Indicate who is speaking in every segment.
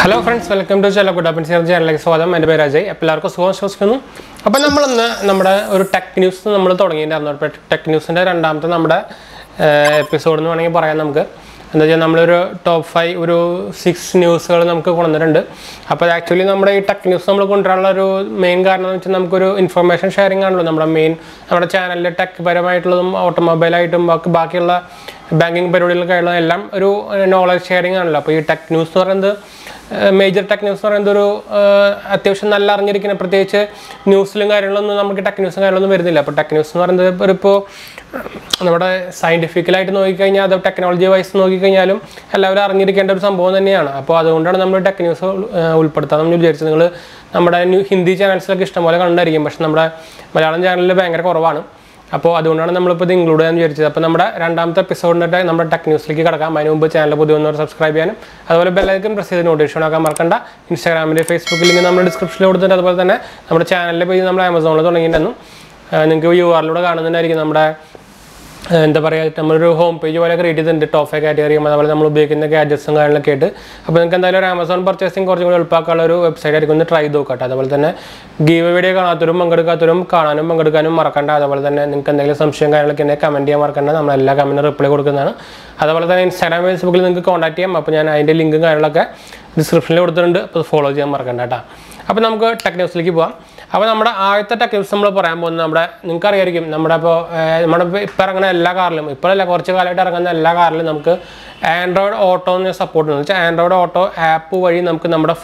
Speaker 1: Hello friends, welcome to 𝙑𝙬𝙬𝙬 സ്വാഗതം. എൻ്റെ പേര് അജയ്. എല്ലാവർക്കും സുഖം വിശ്വസിക്കുന്നു. അപ്പോൾ നമ്മൾ ഇന്ന് നമ്മുടെ ഒരു ടെക് ന്യൂസ് നമ്മൾ തുടങ്ങിയിട്ടുണ്ടായിരുന്നു. ടെക് ന്യൂസിന്റെ രണ്ടാമത്തെ നമ്മുടെ എപ്പിസോഡ് എന്ന് വേണമെങ്കിൽ പറയാം. നമുക്ക് എന്താ വെച്ചാൽ നമ്മളൊരു ടോപ്പ് 5 ഒരു 6 ന്യൂസുകൾ നമുക്ക് കൊണ്ടുവന്നിട്ടുണ്ട്. അപ്പോൾ ആക്ച്വലി നമ്മുടെ ഈ ടെക് ന്യൂസ് നമ്മൾ കൊണ്ടുവരാനുള്ള ഒരു മെയിൻ കാരണം എന്ന് വെച്ചാൽ നമുക്കൊരു ഇൻഫർമേഷൻ ഷെയറിംഗ് ആണല്ലോ നമ്മുടെ ചാനലിൽ ടെക് പരമായിട്ടുള്ളതും ഓട്ടോമൊബൈലായിട്ടും ബാക്കിയുള്ള ബാങ്കിങ് പരിപാടികൾക്കായുള്ള എല്ലാം ഒരു നോളജ് ഷെയറിംഗ് ആണല്ലോ. അപ്പോൾ ഈ ടെക് ന്യൂസ് എന്ന് പറയുന്നത് മേജർ ടെക് ന്യൂസ് എന്ന് പറയുന്നത് ഒരു അത്യാവശ്യം നല്ല അറിഞ്ഞിരിക്കുന്ന പ്രത്യേകിച്ച് ന്യൂസിലും കാര്യങ്ങളൊന്നും നമുക്ക് ടെക് ന്യൂസും കാര്യങ്ങളൊന്നും വരുന്നില്ല. അപ്പോൾ ടെക് ന്യൂസ് എന്ന് പറയുന്നത് ഇപ്പോൾ നമ്മുടെ സയൻറ്റിഫിക്കലായിട്ട് നോക്കിക്കഴിഞ്ഞാൽ അത് ടെക്നോളജി വൈസ് നോക്കിക്കഴിഞ്ഞാലും എല്ലാവരും അറിഞ്ഞിരിക്കേണ്ട ഒരു സംഭവം തന്നെയാണ്. അപ്പോൾ അതുകൊണ്ടാണ് നമ്മൾ ടെക് ന്യൂസ് ഉൾപ്പെടുത്താമെന്ന് വിചാരിച്ചത്. നിങ്ങൾ നമ്മുടെ ഹിന്ദി ചാനൽസിലൊക്കെ ഇഷ്ടംപോലെ കണ്ടായിരിക്കും, പക്ഷെ നമ്മുടെ മലയാളം ചാനലിൽ ഭയങ്കര കുറവാണ്. അപ്പോൾ അതുകൊണ്ടാണ് നമ്മളിപ്പോൾ ഇത് ഇൻക്ലൂഡ് ചെയ്യാൻ വിചാരിച്ചത്. അപ്പോൾ നമ്മുടെ രണ്ടാമത്തെ എപ്പിസോഡിൻ്റെ നമ്മുടെ ടെക് ന്യൂസിലേക്ക് കിടക്കാം. അതിന് മുമ്പ് ചാനൽ പുതിയ വന്നവർ സബ്സ്ക്രൈബ് ചെയ്യാനും അതുപോലെ ബെല്ലൈക്കൺ പ്രസ് ചെയ്ത് നോട്ടിഫിക്കേഷൻ ആക്കാൻ മറക്കണ്ട. ഇൻസ്റ്റാഗ്രാമിൻ്റെ ഫേസ്ബുക്ക് ലിങ്ക് നമ്മൾ ഡിസ്ക്രിപ്ഷനിൽ കൊടുത്തിട്ടുണ്ട്. അതുപോലെ തന്നെ നമ്മുടെ ചാനലിൻ്റെ പേജ് നമ്മൾ ആമസോണിൽ തുടങ്ങിയിട്ടുണ്ടെന്നും നിങ്ങൾക്ക് URL കാണുന്നുണ്ടായിരിക്കും. നമ്മുടെ എന്താ പറയുക, നമ്മളൊരു ഹോം പേജ് പോലെ ക്രിയേറ്റ് ചെയ്തിട്ടുണ്ട് ടോപ്പ് 5 കാറ്റഗറിയും അതുപോലെ നമ്മൾ ഉപയോഗിക്കുന്ന ഗാഡ്ജറ്റ്സും കാര്യങ്ങളൊക്കെ ആയിട്ട്. അപ്പോൾ നിങ്ങൾക്ക് എന്തായാലും ഒരു ആമസോൺ പർച്ചേസിങ് കുറച്ചും കൂടി എളുപ്പമാക്കാനുള്ള ഒരു വെബ്സൈറ്റ് ആയിരിക്കും, ഒന്ന് ട്രൈ നോക്കട്ടെ. അതുപോലെ തന്നെ ഗീവ് വീഡിയോ കാണാത്തവരും പങ്കെടുക്കാത്തവരും കാണാനും പങ്കെടുക്കാനും മറക്കണ്ട. അതുപോലെ തന്നെ നിങ്ങൾക്ക് എന്തെങ്കിലും സംശയം കാര്യങ്ങളൊക്കെ ഉണ്ടെങ്കിൽ കമൻറ്റ് ചെയ്യാൻ മറക്കണ്ട. നമ്മളെല്ലാ കമൻറ്റിനും റിപ്ലൈ കൊടുക്കുന്നതാണ്. അതുപോലെ തന്നെ ഇൻസ്റ്റാഗ്രാം ഫേസ്ബുക്കിൽ നിങ്ങൾക്ക് കോൺടാക്ട് ചെയ്യാം. അപ്പോൾ ഞാൻ അതിൻ്റെ ലിങ്കും കാര്യങ്ങളൊക്കെ ഡിസ്ക്രിപ്ഷനിൽ കൊടുത്തിട്ടുണ്ട്. അപ്പോൾ ഫോളോ ചെയ്യാൻ മറക്കണ്ട കേട്ടോ. അപ്പോൾ നമുക്ക് ടെക് ന്യൂസിലേക്ക് പോകാം. അപ്പോൾ നമ്മുടെ ആദ്യത്തെ ടെക് ന്യൂസ് നമ്മൾ പറയാൻ പോകുന്നത് നിങ്ങൾക്ക് അറിയായിരിക്കും, നമ്മുടെ ഇപ്പോൾ ഇറങ്ങുന്ന എല്ലാ കാറിലും, ഇപ്പോഴല്ല കുറച്ച് കാലമായിട്ട് ഇറങ്ങുന്ന എല്ലാ കാറിലും നമുക്ക് ആൻഡ്രോയിഡ് ഓട്ടോ എന്ന് സപ്പോർട്ട് ചെയ്യുന്നത് വെച്ചാൽ ആൻഡ്രോയിഡ് ഓട്ടോ ആപ്പ് വഴി നമുക്ക് നമ്മുടെ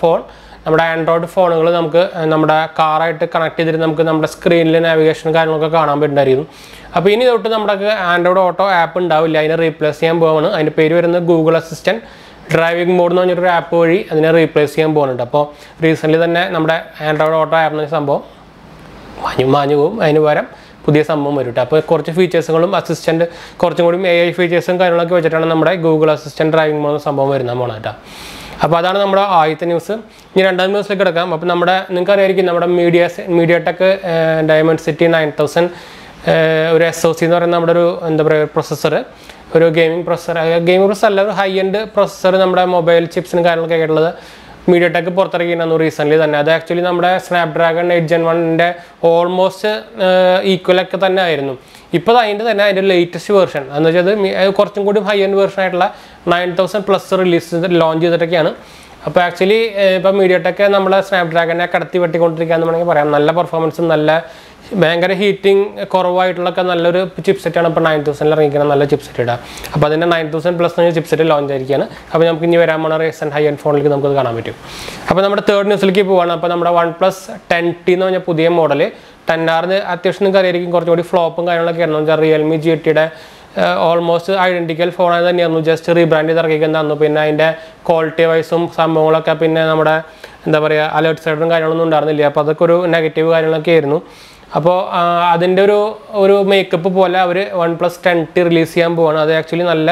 Speaker 1: ആൻഡ്രോയിഡ് ഫോണുകൾ നമുക്ക് നമ്മുടെ കാറായിട്ട് കണക്ട് ചെയ്തിട്ട് നമുക്ക് നമ്മുടെ സ്ക്രീനിൽ നാവിഗേഷൻ കാര്യങ്ങളൊക്കെ കാണാൻ പറ്റുന്നതായിരുന്നു. അപ്പോൾ ഇനി തൊട്ട് നമ്മുടെ ആൻഡ്രോയിഡ് ഓട്ടോ ആപ്പ് ഉണ്ടാവില്ല, അതിനെ റീപ്ലേസ് ചെയ്യാൻ പോവാണ്. അതിൻ്റെ പേര് വരുന്നത് ഗൂഗിൾ അസിസ്റ്റൻറ്റ് ഡ്രൈവിംഗ് മോഡ് എന്ന് പറഞ്ഞൊരു ആപ്പ് വഴി അതിനെ റീപ്ലേസ് ചെയ്യാൻ പോകുന്നുണ്ട്. അപ്പോൾ റീസെൻ്റ്ലി തന്നെ നമ്മുടെ ആൻഡ്രോയിഡ് ഓട്ടോ ആപ്പ് എന്ന സംഭവം മാഞ്ഞു പോകും, അതിന് പകരം പുതിയ സംഭവം വരും. അപ്പോൾ കുറച്ച് ഫീച്ചേഴ്സുകളും അസിസ്റ്റൻറ്റ് കുറച്ചും കൂടി AI ഫീച്ചേഴ്സും കാര്യങ്ങളൊക്കെ വെച്ചിട്ടാണ് നമ്മുടെ ഗൂഗിൾ അസിസ്റ്റൻറ്റ് ഡ്രൈവിംഗ് മോഡ് എന്ന സംഭവം വരുന്ന പോകണം കേട്ടോ. അപ്പോൾ അതാണ് നമ്മുടെ ആദ്യത്തെ ന്യൂസ്. ഇനി രണ്ടാം ന്യൂസിലേക്ക് കിടക്കാം. അപ്പോൾ നിങ്ങൾക്ക് അറിയായിരിക്കും, നമ്മുടെ മീഡിയടെക് ഡയമണ്ട്സിറ്റി 9000 ഒരു SoC എന്ന് പറയുന്ന നമ്മുടെ ഒരു എന്താ പറയുക പ്രൊസസ്സർ, ഒരു ഗെയിമിംഗ് പ്രൊസസ്സർ അല്ല, ഒരു ഹൈ എൻഡ് പ്രൊസസ്സർ നമ്മുടെ മൊബൈൽ ചിപ്സിനും കാര്യങ്ങളൊക്കെ ആയിട്ടുള്ളത് മീഡിയടെക് പുറത്തിറക്കിയിരുന്നു റീസെൻ്റ്ലി തന്നെ. അത് ആക്ച്വലി നമ്മുടെ സ്നാപ്ഡ്രാഗൺ 8 Gen 1 ഓൾമോസ്റ്റ് ഈക്വലൊക്കെ തന്നെ ആയിരുന്നു. ഇപ്പോൾ അതിൻ്റെ ലേറ്റസ്റ്റ് വേർഷൻ എന്ന് വെച്ചാൽ അത് കുറച്ചും കൂടി ഹൈ എൻഡ് വേർഷൻ ആയിട്ടുള്ള 9000+ ലോഞ്ച് ചെയ്തിട്ടൊക്കെയാണ്. അപ്പോൾ ആക്ച്വലി ഇപ്പോൾ മീഡിയടെക് നമ്മളെ സ്നാപ്ഡ്രാഗനെ കടത്തി വെട്ടിക്കൊണ്ടിരിക്കുകയെന്ന് വേണമെങ്കിൽ പറയാം. നല്ല പെർഫോമൻസും ഭയങ്കര ഹീറ്റിംഗ് കുറവായിട്ടുള്ളൊക്കെ നല്ലൊരു ചിപ്സെറ്റാണ് ഇപ്പോൾ 9000 ഇറങ്ങിയിരിക്കുന്ന നല്ല ചിപ്സെറ്റ് ഇടാം. അപ്പോൾ അതിൻ്റെ 9000+ ചിപ്സെറ്റ് ലോഞ്ച് ആയിരിക്കുകയാണ്. അപ്പോൾ നമുക്ക് ഇനി വരാൻ പോകുന്ന റീസെൻറ്റ് ഹൈ എൻഡ് ഫോണിലേക്ക് നമുക്കത് കാണാൻ പറ്റും. അപ്പോൾ നമ്മുടെ തേർഡ് ന്യൂസിലേക്ക് പോവുകയാണ്. അപ്പോൾ നമ്മുടെ OnePlus 10T എന്ന് പറഞ്ഞാൽ പുതിയ മോഡൽ 10R അത്യാവശ്യം നിങ്ങൾക്ക് അറിയായിരിക്കും കുറച്ചുകൂടി ഫ്ലോപ്പും കാര്യങ്ങളൊക്കെ ആയിരുന്നു. വെച്ചാൽ റിയൽമി GTയുടെ ഓൾമോസ്റ്റ് ഐഡൻറ്റിക്കൽ ഫോണായി തന്നെയായിരുന്നു, ജസ്റ്റ് റീബ്രാൻഡ് ചെയ്ത് ഇറക്കിക്കുന്നതായിരുന്നു. പിന്നെ അതിൻ്റെ ക്വാളിറ്റി വൈസും സംഭവങ്ങളൊക്കെ പിന്നെ നമ്മുടെ എന്താ പറയുക അലേർട്ട് സൈഡും കാര്യങ്ങളൊന്നും ഉണ്ടായിരുന്നില്ല. അപ്പോൾ അതൊക്കെ ഒരു നെഗറ്റീവ് കാര്യങ്ങളൊക്കെ ആയിരുന്നു. അപ്പോൾ അതിൻ്റെ ഒരു മേക്കപ്പ് പോലെ അവർ OnePlus 10T റിലീസ് ചെയ്യാൻ പോവാണ്. അത് ആക്ച്വലി നല്ല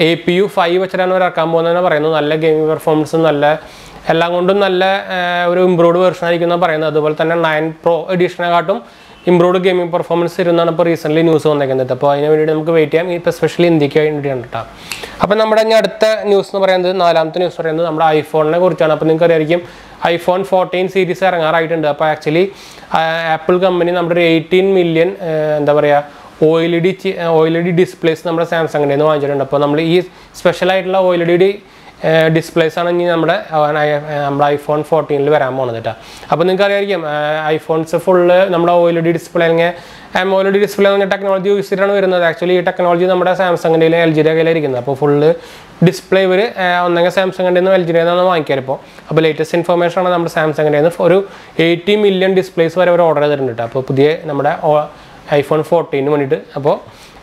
Speaker 1: APU 5 വെച്ചിട്ടാണ് അവർ ഇറക്കാൻ പോകുന്നതെന്ന് പറയുന്നത്. നല്ല ഗെയിമിംഗ് പെർഫോമൻസും നല്ല എല്ലാം കൊണ്ടും നല്ല ഒരു ഇംപ്രൂവ്ഡ് വെർഷൻ ആയിരിക്കും പറയുന്നത്. അതുപോലെ തന്നെ 9 Pro എഡിഷനെക്കാട്ടും ഇംപ്രൂവ്ഡ് ഗെയിമിംഗ് പെർഫോമൻസ് ഇരുന്നാണ് ഇപ്പോൾ റീസെൻ്റ്ലി ന്യൂസ് വന്നേക്കുന്നത്. അപ്പോൾ അതിന് വേണ്ടി നമുക്ക് വെയിറ്റ് ചെയ്യാം. ഇപ്പോൾ എസ്പെഷ്യലി ഇന്ത്യക്ക് വേണ്ടിയാണ് കേട്ടോ. അപ്പോൾ നമ്മുടെ ഇനി അടുത്ത ന്യൂസ് എന്ന് പറയുന്നത് നാലാമത്തെ ന്യൂസ് പറയുന്നത് നമ്മുടെ ഐഫോണിനെ കുറിച്ചാണ്. അപ്പോൾ നിങ്ങൾക്ക് അറിയായിരിക്കും iPhone 14 സീരീസ് ഇറങ്ങാറായിട്ടുണ്ട്. അപ്പോൾ ആക്ച്വലി ആപ്പിൾ കമ്പനി നമ്മുടെ ഒരു 18 മില്യൺ എന്താ പറയുക OLED ഡിസ്പ്ലേസ് നമ്മുടെ സാംസങ്ങിൻ്റെ നിന്ന് വാങ്ങിച്ചിട്ടുണ്ട്. അപ്പോൾ നമ്മൾ ഈ സ്പെഷ്യലായിട്ടുള്ള OLED ഡിസ്പ്ലേസ് ആണ് ഇനി നമ്മുടെ iPhone 14 വരാൻ പോകുന്നത് കേട്ടോ. അപ്പോൾ നിങ്ങൾക്ക് അറിയായിരിക്കും ഐഫോൺസ് ഫുള്ള് നമ്മുടെ OLED ഡിസ്പ്ലേ അല്ലെങ്കിൽ AMOLED ഡിസ്പ്ലേ എന്ന് പറഞ്ഞ ടെക്നോളജി യൂസ് ചെയ്തിട്ടാണ് വരുന്നത്. ആക്ച്വലി ഈ ടെക്നോളജി നമ്മുടെ സാംസങ്ങിൻ്റെ LGയുടെ കയ്യിലിരിക്കുന്നത്. അപ്പോൾ ഫുള്ള് ഡിസ്പ്ലേ ഇവർ ഒന്നെങ്കിൽ സാംസങ്ങിൻ്റെ നിന്ന് LGയുടെ നിന്നാണ് വാങ്ങിക്കാറ്. ഇപ്പോൾ ലേറ്റസ്റ്റ് ഇൻഫർമേഷൻ ആണ് നമ്മുടെ സാംസങ്ങിൻ്റെ നിന്ന് ഒരു 80 മില്യൺ ഡിസ്പ്ലേസ് വരെ അവർ ഓർഡർ ചെയ്തിട്ടുണ്ട്. അപ്പോൾ പുതിയ നമ്മുടെ iPhone 14 വേണ്ടിയിട്ട്. അപ്പോൾ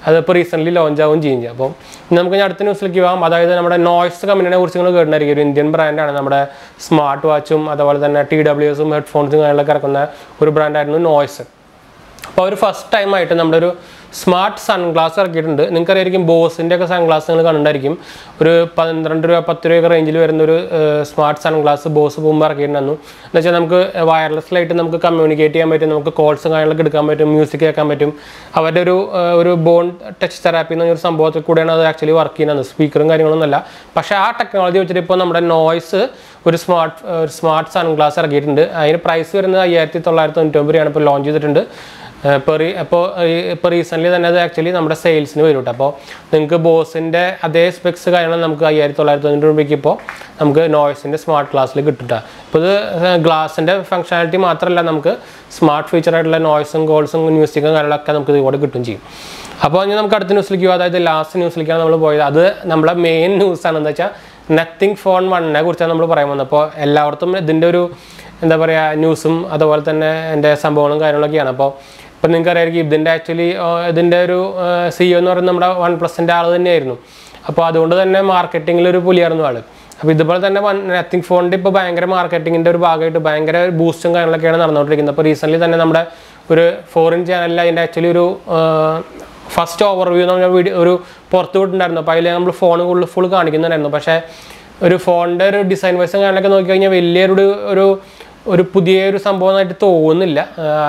Speaker 1: അതിപ്പോൾ റീസെൻ്റ്ലി ലോഞ്ച് ആവുകയും ചെയ്യും. അപ്പോൾ നമുക്ക് അടുത്ത ന്യൂസിലേക്ക് പോകാം. അതായത് നമ്മുടെ നോയ്സ് കമ്പനിയെ കുറിച്ച് നിങ്ങൾ കേട്ടിട്ടുണ്ടായിരിക്കും. ഒരു ഇന്ത്യൻ ബ്രാൻഡാണ്. നമ്മുടെ സ്മാർട്ട് വാച്ചും അതുപോലെ തന്നെ TWSും ഹെഡ്ഫോൺസും കാര്യങ്ങളൊക്കെ ഇറക്കുന്ന ഒരു ബ്രാൻഡായിരുന്നു നോയ്സ്. അപ്പോൾ അവർ ഫസ്റ്റ് ടൈമായിട്ട് നമ്മുടെ ഒരു സ്മാർട്ട് സൺഗ്ലാസ് ഇറക്കിയിട്ടുണ്ട്. നിങ്ങൾക്കറിയായിരിക്കും ബോസിൻ്റെ ഒക്കെ സൺഗ്ലാസ് നിങ്ങൾ കണ്ടിട്ടുണ്ടായിരിക്കും. ഒരു 12 രൂപ 10 രൂപയൊക്കെ റേഞ്ചിൽ വരുന്ന ഒരു സ്മാർട്ട് സൺഗ്ലാസ് ബോസ് മുമ്പ് ഇറക്കിയിട്ടുണ്ടായിരുന്നു. എന്ന് വെച്ചാൽ നമുക്ക് വയർലെസ്സായിട്ട് നമുക്ക് കമ്മ്യൂണിക്കേറ്റ് ചെയ്യാൻ പറ്റും, നമുക്ക് കോൾസും കാര്യങ്ങളൊക്കെ എടുക്കാൻ പറ്റും, മ്യൂസിക് കേൾക്കാൻ പറ്റും. അവരുടെ ഒരു ബോൺ ടച്ച് തെറാപ്പി എന്ന ഒരു സംഭവത്തിൽ കൂടെയാണ് അത് ആക്ച്വലി വർക്ക് ചെയ്യുന്നത്. സ്പീക്കറും കാര്യങ്ങളൊന്നുമല്ല. പക്ഷേ ആ ടെക്നോളജി വെച്ചിട്ട് ഇപ്പോൾ നമ്മുടെ നോയ്സ് ഒരു സ്മാർട്ട് സൺഗ്ലാസ് ഇറക്കിയിട്ടുണ്ട്. അതിന് പ്രൈസ് വരുന്നത് 5999 രൂപയാണ് ഇപ്പോൾ ലോഞ്ച് ചെയ്തിട്ടുണ്ട്. ഇപ്പോൾ റീസെൻ്റ്ലി തന്നെ അത് ആക്ച്വലി നമ്മുടെ സെയിൽസിന് വരും കേട്ടോ. അപ്പോൾ നിങ്ങൾക്ക് ബോസിൻ്റെ അതേ സ്പെക്സ് കാര്യങ്ങൾ നമുക്ക് 5990 രൂപയ്ക്ക് ഇപ്പോൾ നമുക്ക് നോയ്സിൻ്റെ സ്മാർട്ട് ഗ്ലാസ്സിൽ കിട്ടും കേട്ടോ. ഇപ്പോൾ ഇത് ഗ്ലാസിൻ്റെ ഫംഗ്ഷനാലിറ്റി മാത്രമല്ല, നമുക്ക് സ്മാർട്ട് ഫീച്ചറായിട്ടുള്ള നോയ്സും കോൾസും മ്യൂസിക്കും കാര്യങ്ങളൊക്കെ നമുക്ക് ഇതുകൂടെ കിട്ടും ചെയ്യും. അപ്പോൾ ഇനി നമുക്ക് അടുത്ത ന്യൂസിലേക്ക് പോകും. അതായത് ലാസ്റ്റ് ന്യൂസിലേക്കാണ് നമ്മൾ പോയത്. അത് നമ്മളെ മെയിൻ ന്യൂസാണ്. എന്താ വെച്ചാൽ നത്തിങ് ഫോൺ 1നെ കുറിച്ചാണ് നമ്മൾ പറയാൻ വന്നത്. അപ്പോൾ എല്ലായിടത്തും ഇതിൻ്റെ ഒരു എന്താ പറയുക ന്യൂസും അതുപോലെ തന്നെ എൻ്റെ സംഭവങ്ങളും കാര്യങ്ങളൊക്കെയാണ്. അപ്പോൾ നിങ്ങൾക്ക് അറിയാമായിരിക്കും ഇതിൻ്റെ ഒരു CEO എന്ന് പറയുന്നത് നമ്മുടെ OnePlusൻ്റെ ആൾ തന്നെയായിരുന്നു. അപ്പോൾ അതുകൊണ്ട് തന്നെ മാർക്കറ്റിങ്ങിലൊരു പുലിയായിരുന്നു ആൾ. അപ്പോൾ ഇതുപോലെ തന്നെ നത്തിങ് ഫോണിൻ്റെ ഇപ്പോൾ ഭയങ്കര മാർക്കറ്റിങ്ങിൻ്റെ ഒരു ഭാഗമായിട്ട് ഭയങ്കര ബൂസ്റ്റും കാര്യങ്ങളൊക്കെയാണ് നടന്നുകൊണ്ടിരിക്കുന്നത്. അപ്പോൾ റീസെൻ്റ്ലി തന്നെ നമ്മുടെ ഒരു ഫോറിൻ ചാനലിൽ അതിൻ്റെ ആക്ച്വലി ഒരു ഫസ്റ്റ് ഓവർവ്യൂ നമ്മൾ ഒരു പുറത്ത് വിട്ടുണ്ടായിരുന്നു. അപ്പോൾ അതിൽ നമ്മൾ ഫോൺ ഫുൾ കാണിക്കുന്നുണ്ടായിരുന്നു. പക്ഷേ ഒരു ഫോണിൻ്റെ ഒരു ഡിസൈൻ വൈസും കാര്യങ്ങളൊക്കെ നോക്കിക്കഴിഞ്ഞാൽ വലിയൊരു പുതിയൊരു സംഭവമായിട്ട് തോന്നുന്നില്ല.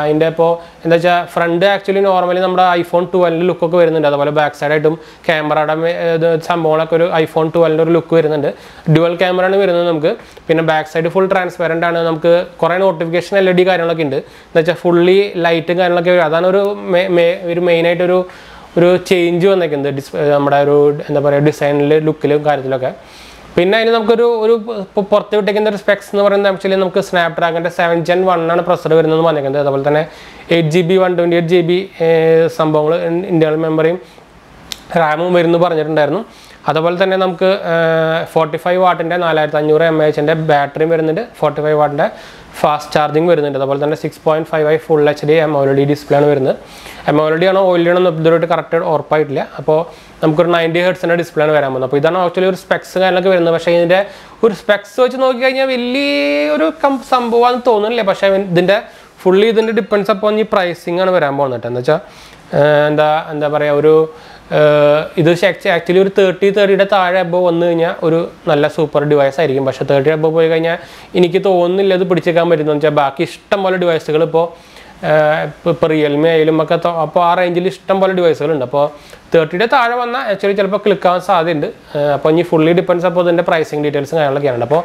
Speaker 1: അതിൻ്റെ ഇപ്പോൾ എന്താ വെച്ചാൽ ഫ്രണ്ട് ആക്ച്വലി നോർമലി നമ്മുടെ iPhone 12 ലുക്കൊക്കെ വരുന്നുണ്ട്. അതുപോലെ ബാക്ക് സൈഡായിട്ടും ക്യാമറയുടെ സംഭവങ്ങളൊക്കെ ഒരു iPhone 12 ഒരു ലുക്ക് വരുന്നുണ്ട്. ഡ്യുവൽ ക്യാമറയാണ് വരുന്നത് നമുക്ക്. പിന്നെ ബാക്ക് സൈഡ് ഫുൾ ട്രാൻസ്പെറൻ്റ് ആണ്. നമുക്ക് കുറേ നോട്ടിഫിക്കേഷൻ LED കാര്യങ്ങളൊക്കെ ഉണ്ട്. എന്ന് വെച്ചാൽ ഫുള്ളി ലൈറ്റും കാര്യങ്ങളൊക്കെ വരും. അതാണ് ഒരു മെയിനായിട്ടൊരു ചേഞ്ച് വന്നേക്കുന്നത് നമ്മുടെ ഒരു എന്താ പറയുക ഡിസൈനിൽ ലുക്കിലും കാര്യത്തിലൊക്കെ. പിന്നെ അതിന് നമുക്കൊരു പുറത്ത് വിട്ടേക്കുന്ന ഒരു സ്പെക്സ് എന്ന് പറയുന്നത് ആക്ച്വലി നമുക്ക് സ്നാപ്ഡ്രാഗൻ്റെ 7 Gen 1 പ്രൊസസ്സർ വരുന്നതെന്ന് പറഞ്ഞേക്കുന്നത്. അതുപോലെ തന്നെ 8GB 128GB സംഭവങ്ങൾ ഇന്റേണൽ മെമ്മറിയും റാമും വരുന്നു പറഞ്ഞിട്ടുണ്ടായിരുന്നു. അതുപോലെ തന്നെ നമുക്ക് 45 വാട്ടിൻ്റെ 4500 mAh ബാറ്ററിയും വരുന്നുണ്ട്. 45 വാട്ടിൻ്റെ ഫാസ്റ്റ് ചാർജിങ് വരുന്നുണ്ട്. അതുപോലെ തന്നെ 6.5 ഫുൾ HD AMOLED ഡിസ്പ്ലേ ആണ് വരുന്നത്. AMOLED ആണോ OLED ആണോ ഇതുവരെയായിട്ട് കറക്റ്റ് ഉറപ്പായിട്ടില്ല. അപ്പോൾ നമുക്കൊരു 90 ഹെർട്സിൻ്റെ ഡിസ്പ്ലേ ആണ് വരാൻ പോകുന്നത്. അപ്പോൾ ഇതാണ് ആക്ച്വലി ഒരു സ്പെക്സ് കാര്യങ്ങളൊക്കെ വരുന്നത്. പക്ഷേ ഇതിൻ്റെ ഒരു സ്പെക്സ് വെച്ച് നോക്കിക്കഴിഞ്ഞാൽ വലിയൊരു സംഭവമാണെന്ന് തോന്നുന്നില്ല. പക്ഷേ ഇതിൻ്റെ ഡിപ്പെൻഡ്സ് അപ്പോൾ ഈ പ്രൈസിങ് ആണ് വരാൻ പോകുന്നത്. എന്ന് വെച്ചാൽ എന്താ പറയുക ഇത് ആക്ച്വലി ഒരു 30-30യുടെ താഴെ അബവ് വന്നു കഴിഞ്ഞാൽ ഒരു നല്ല സൂപ്പർ ഡിവൈസ് ആയിരിക്കും. പക്ഷേ 30 അബവ് പോയി കഴിഞ്ഞാൽ എനിക്ക് തോന്നുന്നില്ല ഇത് പിടിച്ചേക്കാൻ പറ്റുമെന്ന് വെച്ചാൽ ബാക്കി ഇഷ്ടം പോലെ ഡിവൈസുകൾ ഇപ്പോൾ റിയൽമി ആയാലും ഒക്കെ അപ്പോൾ ആ റേഞ്ചിൽ ഇഷ്ടം പോലെ ഡിവൈസുകളുണ്ട്. അപ്പോൾ 30യുടെ താഴെ വന്നാൽ ആക്ച്വലി ചിലപ്പോൾ ക്ലിക്കാവാൻ സാധ്യതയുണ്ട്. അപ്പോൾ ഇനി ഫുള്ളി ഡിപ്പെൻഡ്സ് അപ്പോൾ ഇതിൻ്റെ പ്രൈസിങ് ഡീറ്റെയിൽസും കാര്യങ്ങളൊക്കെയാണ്. അപ്പോൾ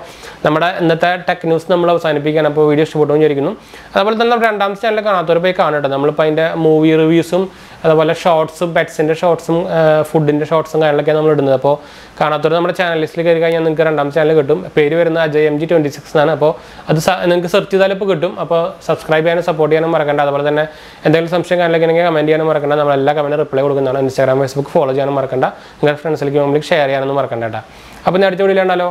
Speaker 1: നമ്മുടെ ഇന്നത്തെ ടെക് ന്യൂസ് നമ്മൾ അവസാനിപ്പിക്കുകയാണ്. അപ്പോൾ വീഡിയോ ഇഷ്ടപ്പെട്ടു വിചാരിക്കുന്നു. അതുപോലെ തന്നെ രണ്ടാമത്തെ ചാനൽ കാണാത്തവർ പോയി കാണട്ടെ. നമ്മളിപ്പോൾ അതിൻ്റെ മൂവി റിവ്യൂസും അതുപോലെ ഷോർട്സും പെറ്റ്സിൻ്റെ ഷോർട്സും ഫുഡിൻ്റെ ഷോർട്സും കാര്യങ്ങളൊക്കെയാണ് നമ്മൾ ഇടുന്നത്. അപ്പോൾ കാണാത്തവർ നമ്മുടെ ചാനൽ ലിസ്റ്റിൽ കയറി കഴിഞ്ഞാൽ നിങ്ങൾക്ക് രണ്ടാമത്തെ ചാനൽ കിട്ടും. പേര് വരുന്നത് AJMG26 എന്നാണ്. അപ്പോൾ അത് നിങ്ങൾക്ക് സെർച്ച് ചെയ്താലും ഇപ്പോൾ കിട്ടും. അപ്പോൾ സബ്സ്ക്രൈബ് ചെയ്യാനും സപ്പോർട്ട് ചെയ്യാനും മറക്കണ്ട. അതുപോലെ തന്നെ എന്തെങ്കിലും സംശയം കാര്യങ്ങളൊക്കെ ഉണ്ടെങ്കിൽ കമൻറ്റ് ചെയ്യാനും മറക്കണ്ട. നമ്മളെല്ലാ കമൻറ്റും റിപ്ലൈ കൊടുക്കുന്നതാണ്. ഇൻസ്റ്റാഗ്രാം Facebook ഫോളോ ചെയ്യാനും മറക്കണ്ട. നിങ്ങളുടെ ഫ്രണ്ട്സിലേക്ക് ഷെയർ ചെയ്യാനൊന്നും മറക്കണ്ട കേട്ടോ. അപ്പോൾ ഞാൻ അടുത്ത വീഡിയോയിലുണ്ടല്ലോ.